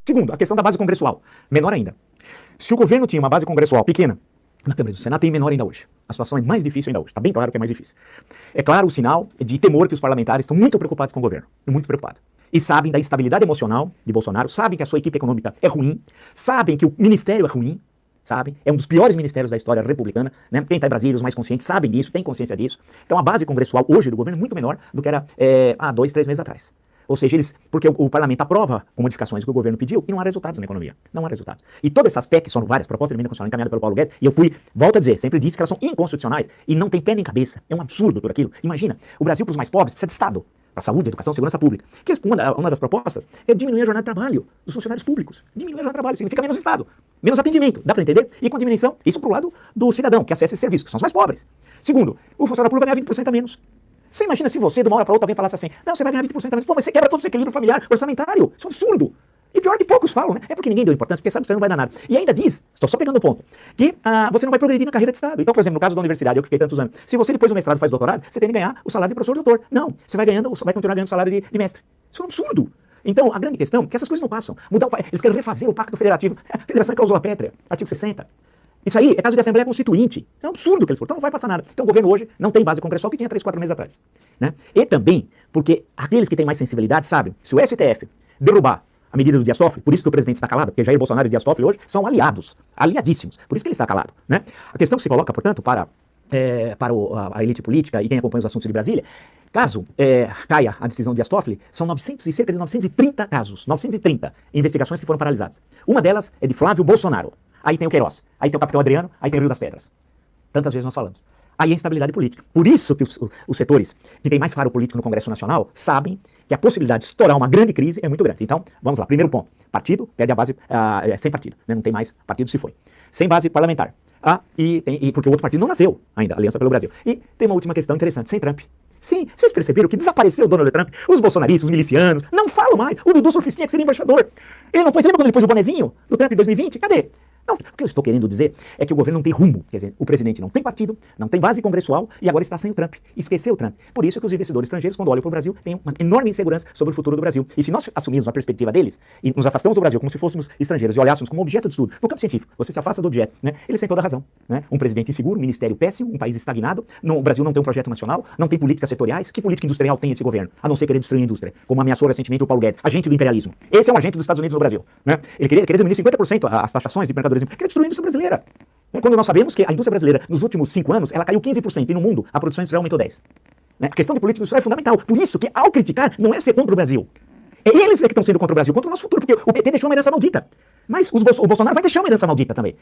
Segundo, a questão da base congressual. Menor ainda. Se o governo tinha uma base congressual pequena, na Câmara do Senado tem menor ainda hoje. A situação é mais difícil ainda hoje. Está bem claro que é mais difícil. É claro o sinal de temor que os parlamentares estão muito preocupados com o governo. Muito preocupados. E sabem da instabilidade emocional de Bolsonaro, sabem que a sua equipe econômica é ruim, sabem que o ministério é ruim, sabem? É um dos piores ministérios da história republicana, né? Quem está em Brasília, os mais conscientes, sabem disso, têm consciência disso. Então a base congressual hoje do governo é muito menor do que era há 2, 3 meses atrás. Ou seja, porque o parlamento aprova com modificações que o governo pediu e não há resultados na economia. Não há resultados. E todas essas PECs, são várias propostas de emenda constitucional encaminhadas pelo Paulo Guedes, e eu volto a dizer, sempre disse que elas são inconstitucionais e não tem pé nem cabeça. É um absurdo tudo aquilo. Imagina, o Brasil para os mais pobres precisa de Estado. Para saúde, educação, segurança pública. Que uma das propostas é diminuir a jornada de trabalho dos funcionários públicos. Diminuir a jornada de trabalho significa menos Estado, menos atendimento. Dá para entender? E com diminuição, isso pro lado do cidadão, que acessa esse serviço, que são os mais pobres. Segundo, o funcionário público vai ganhar 20% a menos. Você imagina se você, de uma hora para outra, alguém falasse assim, não, você vai ganhar 20% a menos. Pô, mas você quebra todo o seu equilíbrio familiar, orçamentário. Isso é um absurdo. E pior que poucos falam, né? É porque ninguém deu importância, porque sabe que você não vai dar nada. E ainda diz, estou só pegando o ponto, que você não vai progredir na carreira de Estado. Então, por exemplo, no caso da universidade, eu que fiquei tantos anos, se você depois do mestrado faz doutorado, você tem que ganhar o salário de professor doutor. Não, você vai continuar ganhando o salário de mestre. Isso é um absurdo. Então, a grande questão é que essas coisas não passam. Eles querem refazer o Pacto Federativo. Federação é cláusula pétrea, artigo 60. Isso aí é caso de Assembleia Constituinte. É um absurdo que eles então não vai passar nada. Então o governo hoje não tem base congressual que tinha 3, 4 meses atrás. Né? E também porque aqueles que têm mais sensibilidade sabem, se o STF derrubar a medida do Dias Toffoli, por isso que o presidente está calado, porque Jair Bolsonaro e Dias Toffoli hoje são aliados, aliadíssimos, por isso que ele está calado. Né? A questão que se coloca, portanto, para a elite política e quem acompanha os assuntos de Brasília, caso caia a decisão de Dias Toffoli, são cerca de 930 casos, 930 investigações que foram paralisadas. Uma delas é de Flávio Bolsonaro. Aí tem o Queiroz, aí tem o Capitão Adriano, aí tem o Rio das Pedras. Tantas vezes nós falamos. Aí é instabilidade política. Por isso que os setores que têm mais faro político no Congresso Nacional sabem que a possibilidade de estourar uma grande crise é muito grande. Então, vamos lá. Primeiro ponto. Partido perde a base sem partido. Né? Não tem mais partido, se foi. Sem base parlamentar. Porque o outro partido não nasceu ainda, Aliança pelo Brasil. E tem uma última questão interessante. Sem Trump. Sim, vocês perceberam que desapareceu o Donald Trump? Os bolsonaristas, os milicianos, não falam mais. O Dudu Surfistinha que seria embaixador. Ele não pôs, lembra quando ele pôs o bonezinho do Trump em 2020? Cadê? Não, o que eu estou querendo dizer é que o governo não tem rumo. Quer dizer, o presidente não tem partido, não tem base congressual e agora está sem o Trump. Esqueceu o Trump. Por isso que os investidores estrangeiros, quando olham para o Brasil, têm uma enorme insegurança sobre o futuro do Brasil. E se nós assumirmos a perspectiva deles e nos afastamos do Brasil como se fôssemos estrangeiros e olhássemos como objeto de estudo, no campo científico, você se afasta do objeto, né? Eles têm toda a razão. Né? Um presidente inseguro, um ministério péssimo, um país estagnado, o Brasil não tem um projeto nacional, não tem políticas setoriais. Que política industrial tem esse governo? A não ser querer destruir a indústria, como ameaçou recentemente o Paulo Guedes, agente do imperialismo. Esse é um agente dos Estados Unidos no Brasil. Né? Ele queria diminuir 50% as taxações de mercadorismo, queria destruir a indústria brasileira. Quando nós sabemos que a indústria brasileira, nos últimos 5 anos, ela caiu 15% e no mundo a produção industrial aumentou 10%. Né? A questão de política industrial é fundamental. Por isso que, ao criticar, não é ser contra o Brasil. É eles que estão sendo contra o Brasil, contra o nosso futuro, porque o PT deixou uma herança maldita. Mas o Bolsonaro vai deixar uma herança maldita também.